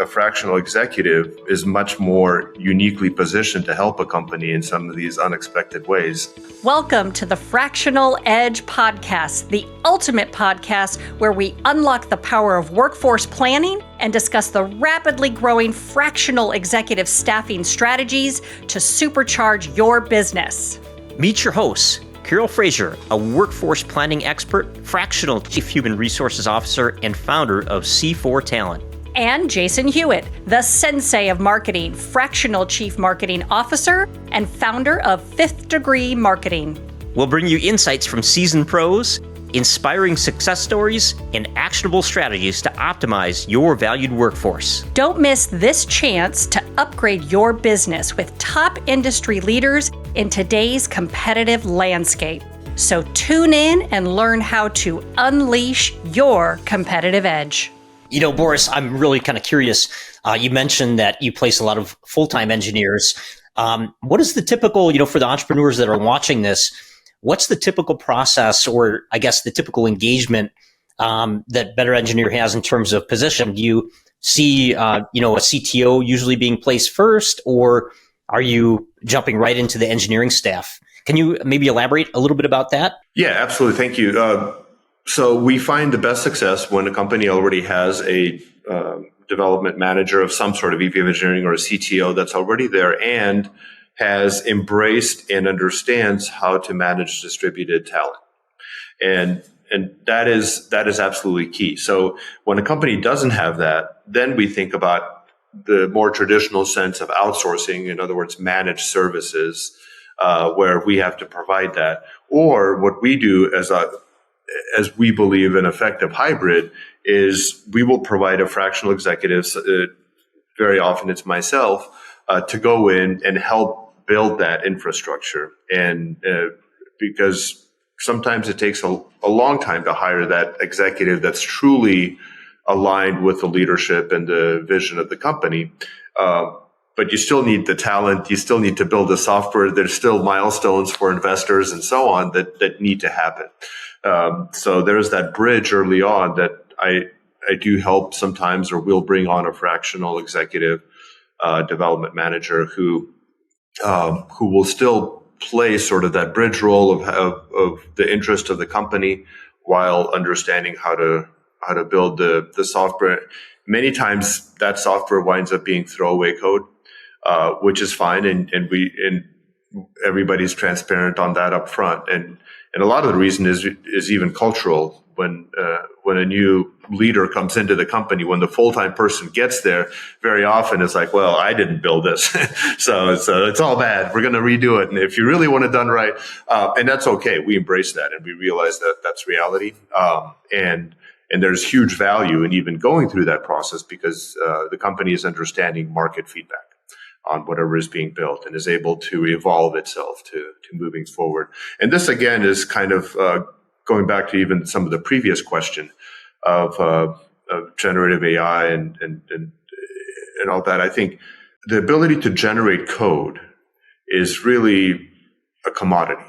a fractional executive is much more uniquely positioned to help a company in some of these unexpected ways. Welcome to the Fractional Edge Podcast, the ultimate podcast where we unlock the power of workforce planning and discuss the rapidly growing fractional executive staffing strategies to supercharge your business. Meet your hosts, Carol Fraser, a workforce planning expert, fractional chief human resources officer, and founder of C4 Talent. And Jason Hewitt, the sensei of marketing, fractional chief marketing officer, and founder of Fifth Degree Marketing. We'll bring you insights from seasoned pros, inspiring success stories, and actionable strategies to optimize your valued workforce. Don't miss this chance to upgrade your business with top industry leaders in today's competitive landscape. So tune in and learn how to unleash your competitive edge. You know, Boris, I'm really kind of curious. You mentioned that you place a lot of full-time engineers. What is the typical, for the entrepreneurs that are watching this, what's the typical process or I guess the typical engagement that Better Engineer has in terms of position? Do you see, a CTO usually being placed first, or are you jumping right into the engineering staff? Can you maybe elaborate a little bit about that? Yeah, absolutely. Thank you. So we find the best success when a company already has a development manager of some sort of VP of engineering or a CTO that's already there and has embraced and understands how to manage distributed talent. And that is absolutely key. So when a company doesn't have that, then we think about the more traditional sense of outsourcing, in other words, managed services, where we have to provide that. Or what we do as we believe an effective hybrid is we will provide a fractional executive, very often it's myself, to go in and help build that infrastructure. And because sometimes it takes a long time to hire that executive that's truly aligned with the leadership and the vision of the company. But you still need the talent. You still need to build the software. There's still milestones for investors and so on that need to happen. So there's that bridge early on that I do help sometimes, or we'll bring on a fractional executive development manager who will still play sort of that bridge role of the interest of the company while understanding how to build the software. Many times that software winds up being throwaway code, which is fine, and everybody's transparent on that up front. And a lot of the reason is even cultural. When a new leader comes into the company, when the full-time person gets there, very often it's like, well, I didn't build this. so it's all bad. We're going to redo it. And if you really want it done right, and that's okay. We embrace that and we realize that that's reality. And there's huge value in even going through that process because the company is understanding market feedback on whatever is being built and is able to evolve itself to moving forward. And this, again, is kind of going back to even some of the previous question of generative AI and all that. I think the ability to generate code is really a commodity.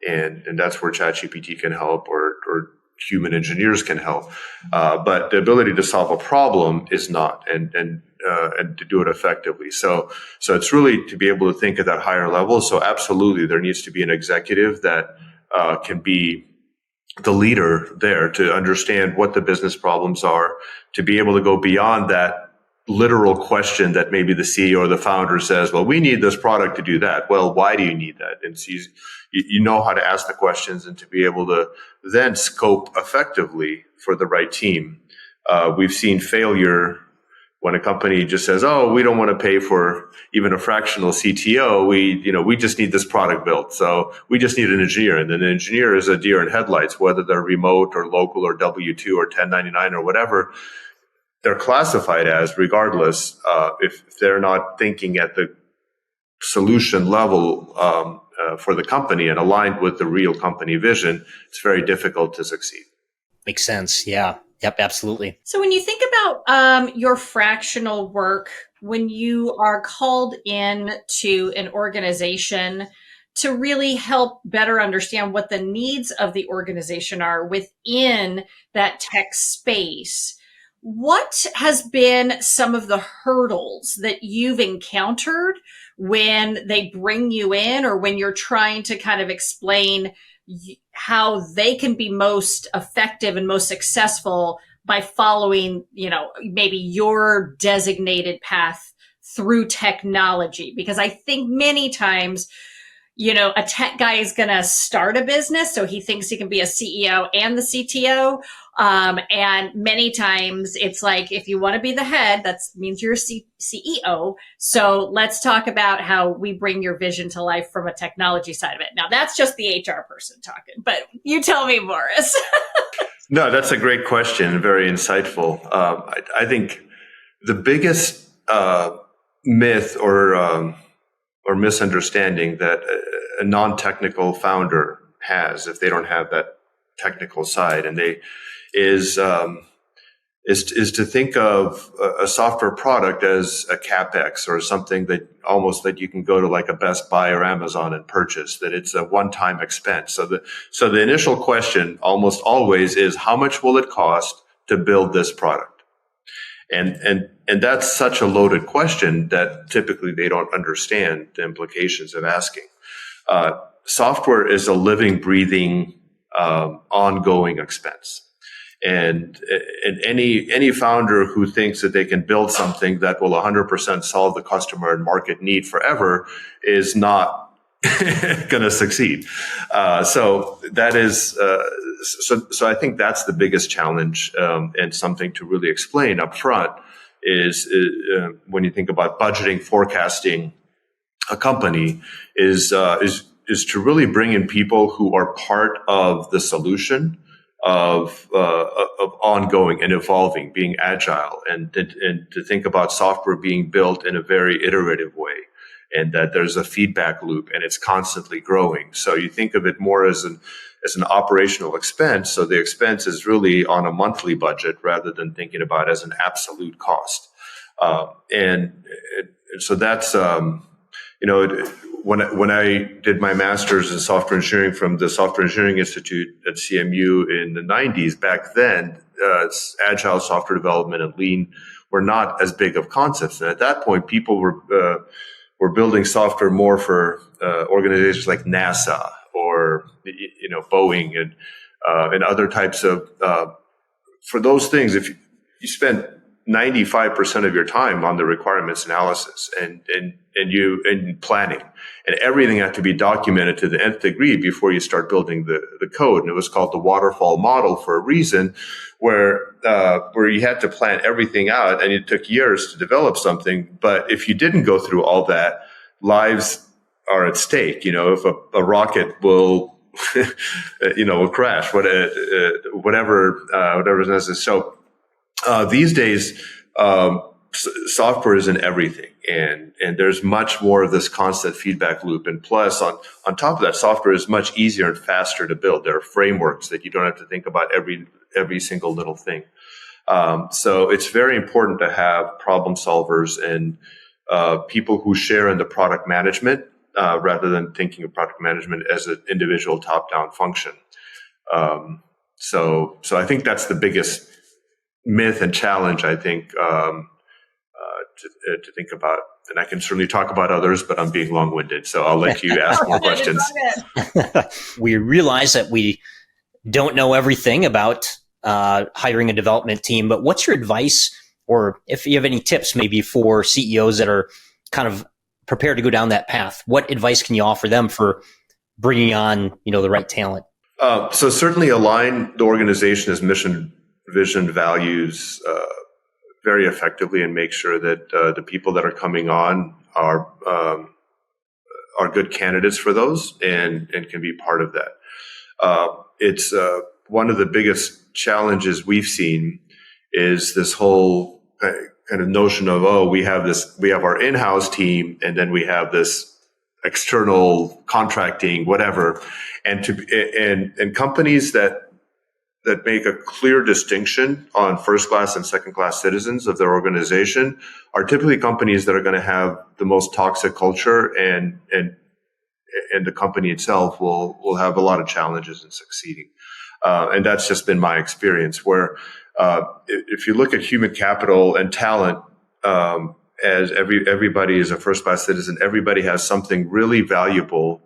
And that's where ChatGPT can help or human engineers can help. But the ability to solve a problem is not, and to do it effectively. So it's really to be able to think at that higher level. So absolutely, there needs to be an executive that can be the leader there to understand what the business problems are, to be able to go beyond that literal question that maybe the CEO or the founder says, well, we need this product to do that. Well, why do you need that? And so you know how to ask the questions and to be able to then scope effectively for the right team. We've seen failure when a company just says, oh, we don't want to pay for even a fractional CTO. We just need this product built. So we just need an engineer. And then an engineer is a deer in headlights, whether they're remote or local or W-2 or 1099 or whatever. They're classified as, regardless, if they're not thinking at the solution level for the company and aligned with the real company vision, it's very difficult to succeed. Makes sense. Yeah. Yep, absolutely. So when you think about your fractional work, when you are called in to an organization to really help better understand what the needs of the organization are within that tech space, what has been some of the hurdles that you've encountered when they bring you in, or when you're trying to kind of explain how they can be most effective and most successful by following, maybe your designated path through technology? Because I think many times, a tech guy is going to start a business, so he thinks he can be a CEO and the CTO. And many times it's like, if you want to be the head, that means you're a CEO. So let's talk about how we bring your vision to life from a technology side of it. Now, that's just the HR person talking, but you tell me, Boris. No, that's a great question. Very insightful. I think the biggest myth or misunderstanding that a non-technical founder has, if they don't have that technical side, and is to think of a software product as a CapEx, or something that you can go to like a Best Buy or Amazon and purchase, that it's a one-time expense. So the initial question almost always is, how much will it cost to build this product? And that's such a loaded question that typically they don't understand the implications of asking. Software is a living, breathing, ongoing expense. And any founder who thinks that they can build something that will 100% solve the customer and market need forever is not going to succeed. So that is, so I think that's the biggest challenge, and something to really explain up front is when you think about budgeting, forecasting a company, is to really bring in people who are part of the solution of ongoing and evolving, being agile, and to think about software being built in a very iterative way, and that there's a feedback loop and it's constantly growing. So you think of it more as an operational expense. So the expense is really on a monthly budget rather than thinking about it as an absolute cost. And so that's, when I did my master's in software engineering from the Software Engineering Institute at CMU in the 90s, back then, agile software development and lean were not as big of concepts. And at that point, people were building software more for organizations like NASA or Boeing and other types of for those things. If you spend 95% of your time on the requirements analysis and planning, and everything had to be documented to the nth degree before you start building the code. And it was called the waterfall model for a reason, where you had to plan everything out, and it took years to develop something. But if you didn't go through all that, lives are at stake. If a rocket will will crash, whatever is necessary. So these days, software is in everything, and there's much more of this constant feedback loop. And plus, on top of that, software is much easier and faster to build. There are frameworks that you don't have to think about every single little thing. So it's very important to have problem solvers and people who share in the product management, rather than thinking of product management as an individual top-down function. So I think that's the biggest myth and challenge, I think, to think about. And I can certainly talk about others, but I'm being long-winded, so I'll let you ask more questions. We realize that we don't know everything about hiring a development team, but what's your advice, or if you have any tips maybe for CEOs that are kind of prepared to go down that path? What advice can you offer them for bringing on, the right talent? So certainly align the organization's mission, vision, values very effectively, and make sure that the people that are coming on are good candidates for those and can be part of that. It's one of the biggest challenges we've seen is this whole kind of notion of, we have our in-house team, and then we have this external contracting, whatever, and companies that make a clear distinction on first-class and second-class citizens of their organization are typically companies that are going to have the most toxic culture, and the company itself will have a lot of challenges in succeeding. And that's just been my experience, where If you look at human capital and talent, as everybody is a first-class citizen, everybody has something really valuable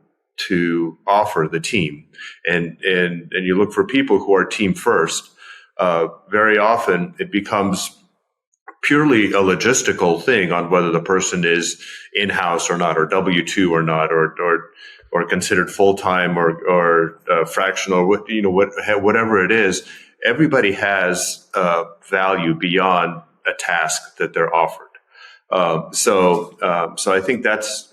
to offer the team, and you look for people who are team first. Very often, it becomes purely a logistical thing on whether the person is in-house or not, or W-2 or not, or considered full-time or fractional, whatever it is. Everybody has value beyond a task that they're offered. So I think that's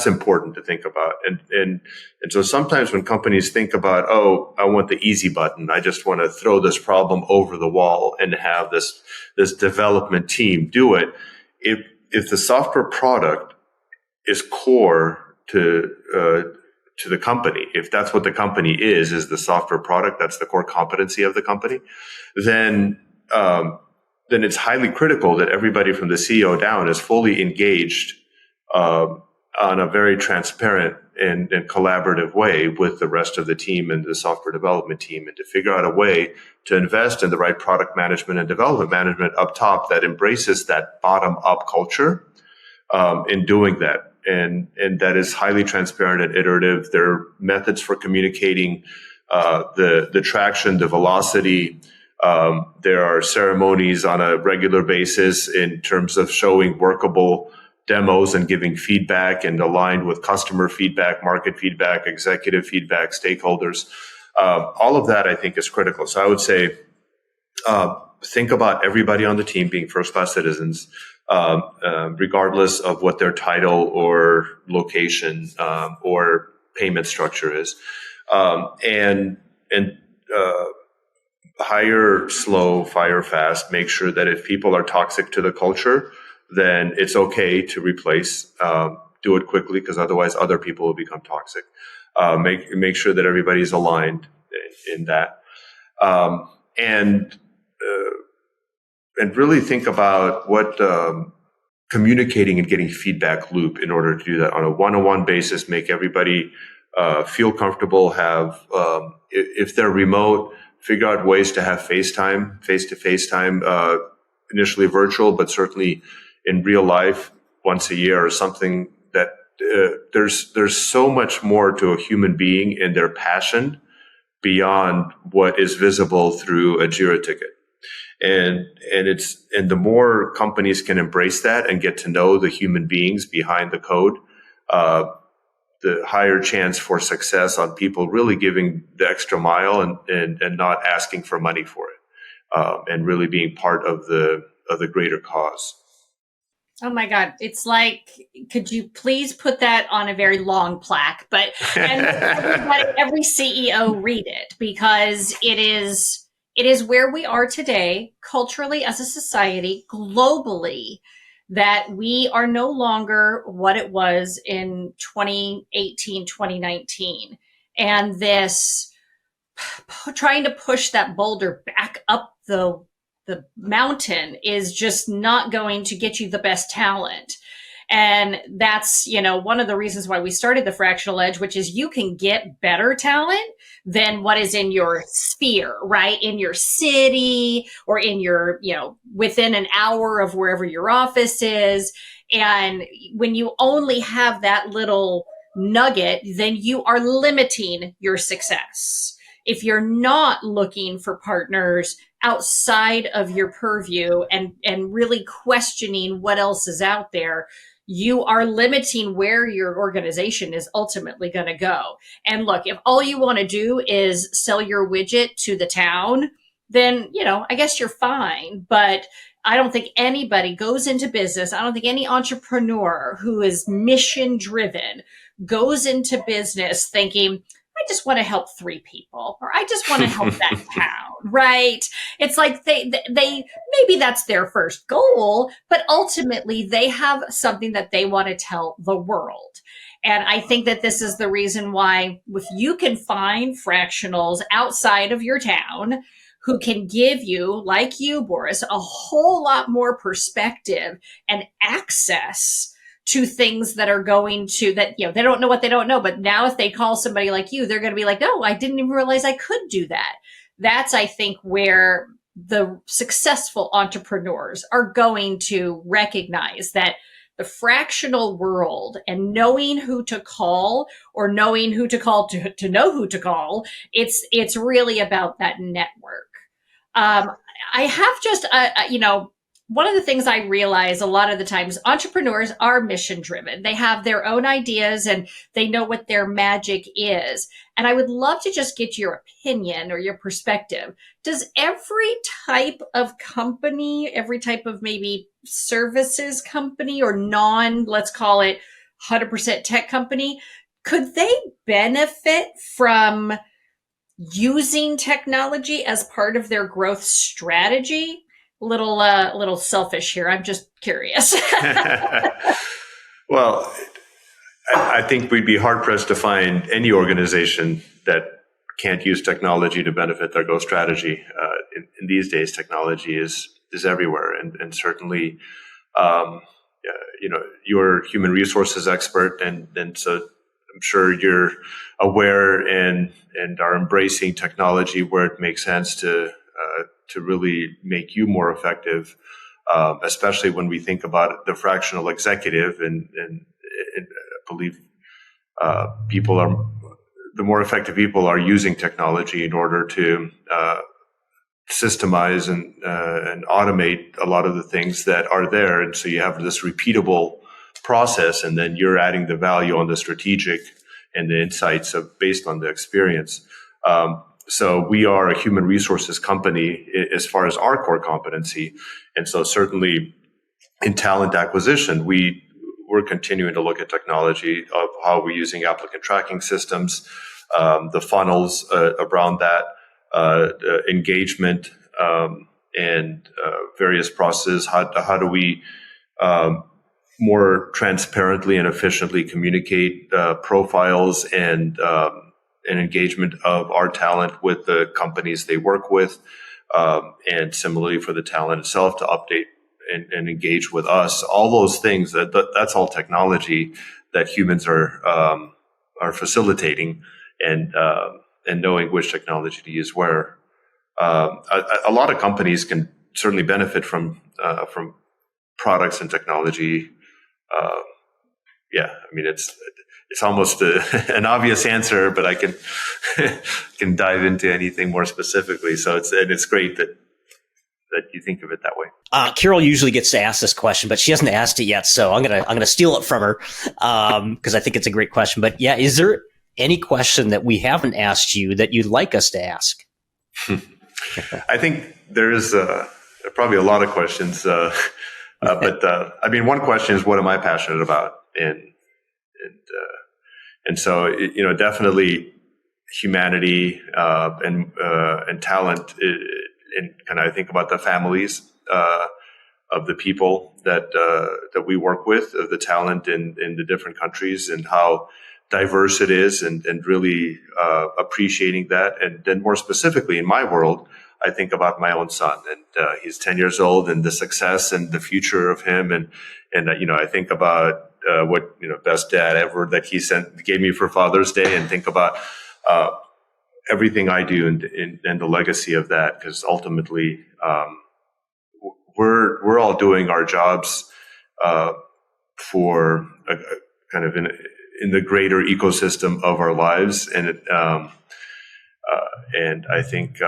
important to think about. And so sometimes when companies think about, oh, I want the easy button, I just want to throw this problem over the wall and have this development team do it. If the software product is core to the company, if that's what the company is the software product, that's the core competency of the company, then it's highly critical that everybody from the CEO down is fully engaged on a very transparent and collaborative way with the rest of the team and the software development team, and to figure out a way to invest in the right product management and development management up top that embraces that bottom-up culture in doing that. And that is highly transparent and iterative. There are methods for communicating the traction, the velocity. There are ceremonies on a regular basis in terms of showing workable demos and giving feedback, and aligned with customer feedback, market feedback, executive feedback, stakeholders. All of that, I think, is critical. So I would say think about everybody on the team being first-class citizens, regardless of what their title or location or payment structure is. And hire slow, fire fast. Make sure that if people are toxic to the culture, then it's okay to replace. Do it quickly, because otherwise other people will become toxic. Make sure that everybody's aligned in that, and really think about what communicating and getting feedback loop in order to do that on a one-on-one basis. Make everybody feel comfortable. Have if they're remote, figure out ways to have FaceTime, face-to-face time, initially virtual, but certainly in real life once a year or something. That there's so much more to a human being and their passion beyond what is visible through a Jira ticket. And the more companies can embrace that and get to know the human beings behind the code, the higher chance for success on people really giving the extra mile and not asking for money for it, and really being part of the greater cause. Oh my God. It's like, could you please put that on a very long plaque, and every CEO read it, because it is where we are today, culturally as a society, globally, that we are no longer what it was in 2018, 2019. And this trying to push that boulder back up the mountain is just not going to get you the best talent. And that's, one of the reasons why we started the Fractional Edge, which is you can get better talent than what is in your sphere, right? In your city, or in your, within an hour of wherever your office is. And when you only have that little nugget, then you are limiting your success. If you're not looking for partners outside of your purview and really questioning what else is out there, you are limiting where your organization is ultimately going to go. And look, if all you want to do is sell your widget to the town, then, I guess you're fine. But I don't think anybody goes into business. I don't think any entrepreneur who is mission driven goes into business thinking, I just want to help 3 people, or I just want to help that town, right? It's like they maybe that's their first goal, but ultimately they have something that they want to tell the world. And I think that this is the reason why, if you can find fractionals outside of your town who can give you, like you, Boris, a whole lot more perspective and access to things that are going to, that, they don't know what they don't know. But now if they call somebody like you, they're going to be like, oh, I didn't even realize I could do that. That's, I think, where the successful entrepreneurs are going to recognize that the fractional world and knowing who to call or knowing who to call to know who to call, it's really about that network. I have just, one of the things I realize a lot of the times, entrepreneurs are mission driven. They have their own ideas and they know what their magic is. And I would love to just get your opinion or your perspective. Does every type of company, every type of maybe services company or let's call it 100% tech company, could they benefit from using technology as part of their growth strategy? Little selfish here. I'm just curious. Well, I think we'd be hard pressed to find any organization that can't use technology to benefit their growth strategy. In these days, technology is everywhere, and certainly, you're a human resources expert, and so I'm sure you're aware and are embracing technology where it makes sense to really make you more effective, especially when we think about the fractional executive. And I believe the more effective people are using technology in order to systemize and automate a lot of the things that are there. And so you have this repeatable process, and then you're adding the value on the strategic and the insights based on the experience. So we are a human resources company as far as our core competency. And so certainly in talent acquisition, we're continuing to look at technology of how we're using applicant tracking systems, the funnels around that, engagement, and various processes. How do we more transparently and efficiently communicate profiles and engagement of our talent with the companies they work with, and similarly for the talent itself to update and engage with us. All those things, that's all technology that humans are facilitating, and knowing which technology to use where. A lot of companies can certainly benefit from products and technology. It's almost an obvious answer, but I can dive into anything more specifically. So it's great that you think of it that way. Carol usually gets to ask this question, but she hasn't asked it yet, so I'm gonna steal it from her because I think it's a great question. But yeah, is there any question that we haven't asked you that you'd like us to ask? I think there's probably a lot of questions, but one question is, what am I passionate about? And so definitely humanity and talent. And kind of I think about the families of the people that we work with, of the talent in the different countries, and how diverse it is, and really appreciating that. And then more specifically in my world, I think about my own son, and he's 10 years old, and the success and the future of him. And I think about what, best dad ever that he gave me for Father's Day, and think about everything I do and the legacy of that, because ultimately we're all doing our jobs for a kind of in the greater ecosystem of our lives, and I think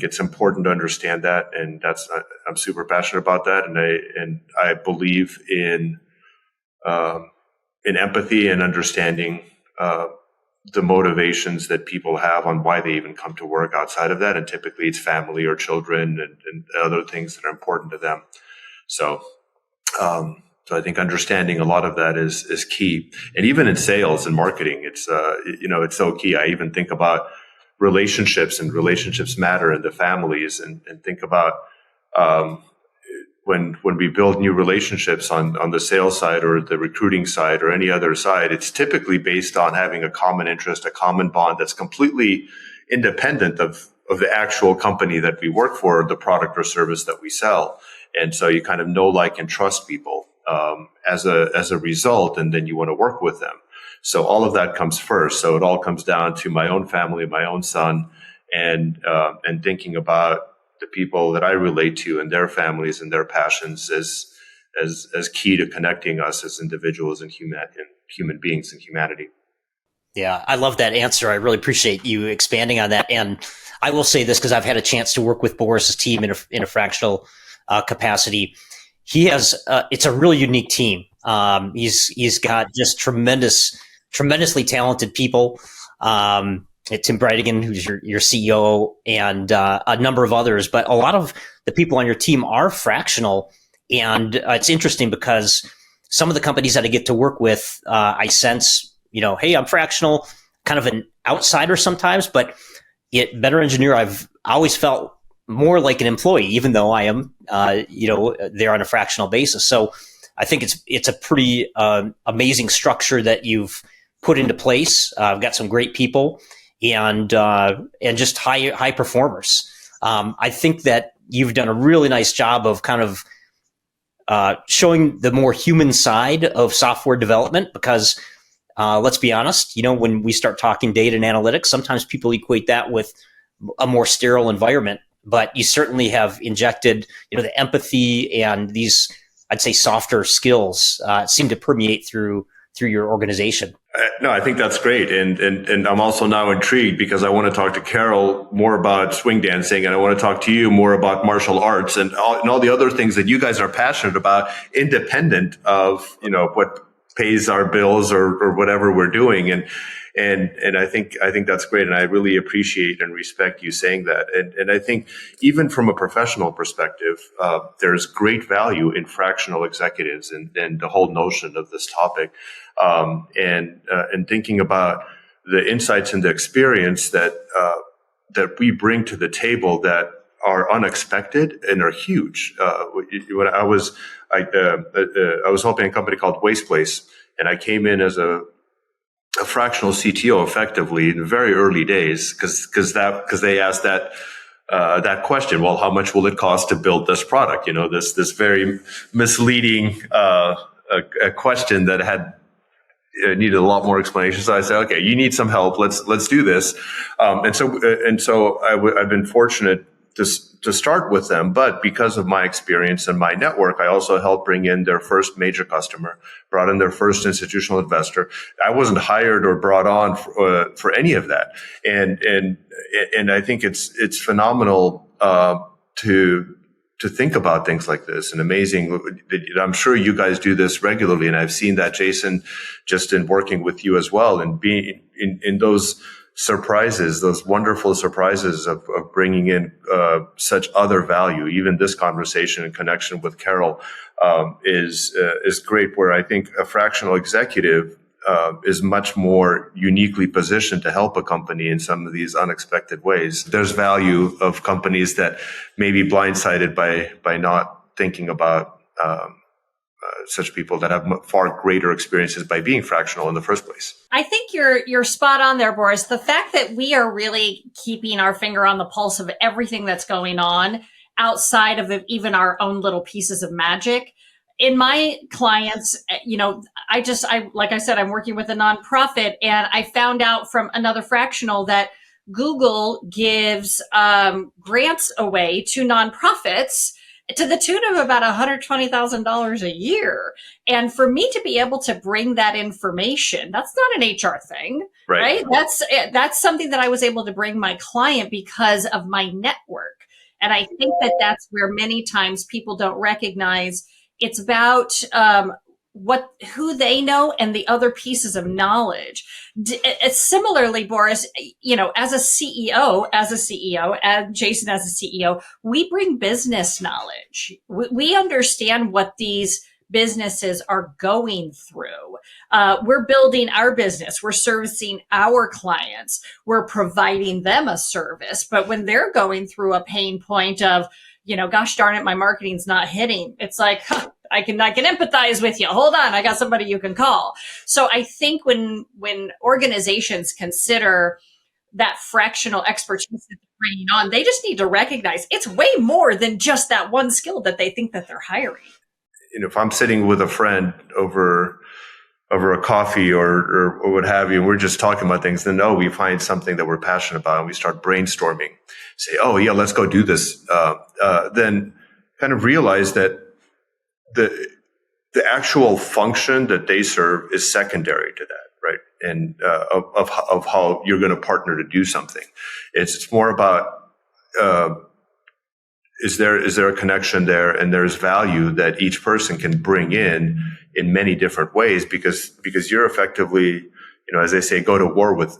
it's important to understand that, and I'm super passionate about that, and I believe in empathy and understanding the motivations that people have on why they even come to work outside of that, and typically it's family or children and other things that are important to them. So I think understanding a lot of that is key. And even in sales and marketing, it's so key. I even think about relationships, and relationships matter in the families, and think about when we build new relationships on the sales side or the recruiting side or any other side, it's typically based on having a common interest, a common bond that's completely independent of the actual company that we work for, the product or service that we sell. And so you kind of know, like, and trust people as a result, and then you want to work with them. So all of that comes first. So it all comes down to my own family, my own son, and thinking about the people that I relate to and their families and their passions as key to connecting us as individuals and human beings and humanity. Yeah, I love that answer. I really appreciate you expanding on that. And I will say this because I've had a chance to work with Boris's team in a fractional capacity. He has it's a really unique team. He's got just tremendously talented people. Tim Brightigan, who's your CEO, and a number of others. But a lot of the people on your team are fractional, and it's interesting because some of the companies that I get to work with, I sense, hey, I'm fractional, kind of an outsider sometimes, but at Better Engineer, I've always felt more like an employee, even though I am, there on a fractional basis. So I think it's a pretty amazing structure that you've put into place. I've got some great people and just high performers. I think that you've done a really nice job of kind of showing the more human side of software development because let's be honest, when we start talking data and analytics, sometimes people equate that with a more sterile environment, but you certainly have injected, the empathy and these, I'd say, softer skills seem to permeate through your organization. No, I think that's great. And I'm also now intrigued because I want to talk to Carol more about swing dancing and I want to talk to you more about martial arts and all the other things that you guys are passionate about, independent of, what pays our bills or whatever we're doing. And I think that's great. And I really appreciate and respect you saying that. And I think even from a professional perspective, there's great value in fractional executives and the whole notion of this topic. And thinking about the insights and the experience that we bring to the table that are unexpected and are huge. When I was helping a company called Wasteplace, and I came in as a fractional CTO effectively in the very early days because they asked that question. Well, how much will it cost to build this product? This very misleading a question that had needed a lot more explanation. So I said, okay, you need some help. Let's do this. And so I've been fortunate to start with them, but because of my experience and my network, I also helped bring in their first major customer, brought in their first institutional investor. I wasn't hired or brought on for any of that, and I think it's phenomenal to think about things like this and amazing. I'm sure you guys do this regularly, and I've seen that, Jason, just in working with you as well, and being in those surprises, those wonderful surprises of bringing in such other value. Even this conversation in connection with Carol is great, where I think a fractional executive is much more uniquely positioned to help a company in some of these unexpected ways. There's value of companies that may be blindsided by not thinking about such people that have far greater experiences by being fractional in the first place. I think you're spot on there, Boris. The fact that we are really keeping our finger on the pulse of everything that's going on outside of even our own little pieces of magic. In my clients, I like I said, I'm working with a nonprofit, and I found out from another fractional that Google gives grants away to nonprofits to the tune of about $120,000 a year. And for me to be able to bring that information, that's not an HR thing, right? That's something that I was able to bring my client because of my network. And I think that that's where many times people don't recognize it's about who they know and the other pieces of knowledge. Similarly, Boris, as a CEO, and Jason as a CEO, we bring business knowledge. We understand what these businesses are going through. We're building our business. We're servicing our clients. We're providing them a service. But when they're going through a pain point of, gosh darn it, my marketing's not hitting, it's like, I can empathize with you. Hold on, I got somebody you can call. So I think when organizations consider that fractional expertise that they're bringing on, they just need to recognize it's way more than just that one skill that they think that they're hiring. If I'm sitting with a friend over over a coffee or what have you, and we're just talking about things, then we find something that we're passionate about and we start brainstorming, say, oh yeah, let's go do this. Then kind of realize that the actual function that they serve is secondary to that, right? And of how you're going to partner to do something. It's more about is there a connection there, and there's value that each person can bring in many different ways, because you're effectively, as they say, go to war with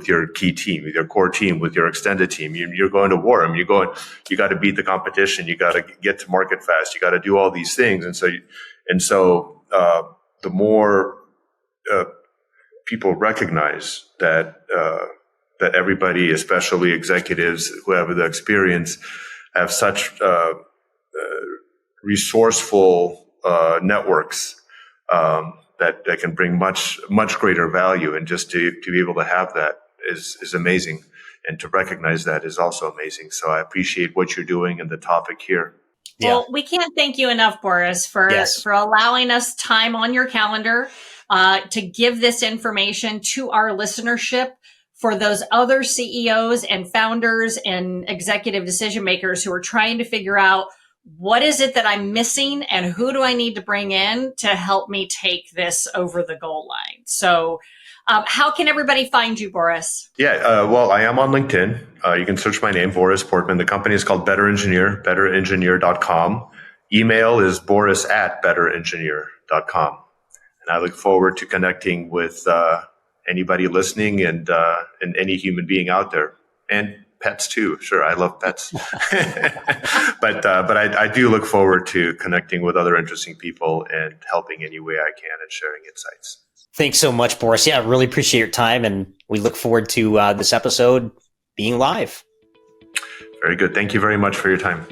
your key team, with your core team, with your extended team. You're going to war. I mean, you got to beat the competition. You got to get to market fast. You got to do all these things. And so the more people recognize that everybody, especially executives who have the experience, have such resourceful networks that can bring much greater value, and just to be able to have that is amazing, and to recognize that is also amazing. So I appreciate what you're doing and the topic here. Well, we can't thank you enough, Boris, for allowing us time on your calendar to give this information to our listenership, for those other CEOs and founders and executive decision makers who are trying to figure out, what is it that I'm missing and who do I need to bring in to help me take this over the goal line? So how can everybody find you, Boris? Yeah, well, I am on LinkedIn. You can search my name, Boris Portman. The company is called Better Engineer, betterengineer.com. Email is boris@betterengineer.com. And I look forward to connecting with anybody listening and any human being out there, and pets too. Sure, I love pets. But I do look forward to connecting with other interesting people and helping any way I can and sharing insights. Thanks so much, Boris. Yeah, I really appreciate your time, and we look forward to this episode being live. Very good. Thank you very much for your time.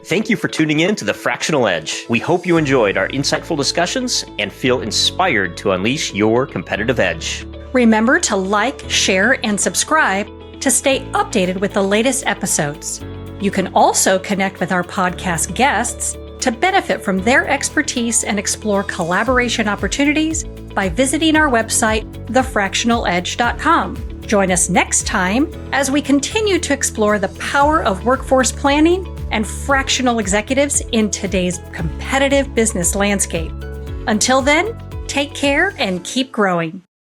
Thank you for tuning in to The Fractional Edge. We hope you enjoyed our insightful discussions and feel inspired to unleash your competitive edge. Remember to like, share, and subscribe to stay updated with the latest episodes. You can also connect with our podcast guests to benefit from their expertise and explore collaboration opportunities by visiting our website, thefractionaledge.com. Join us next time as we continue to explore the power of workforce planning and fractional executives in today's competitive business landscape. Until then, take care and keep growing.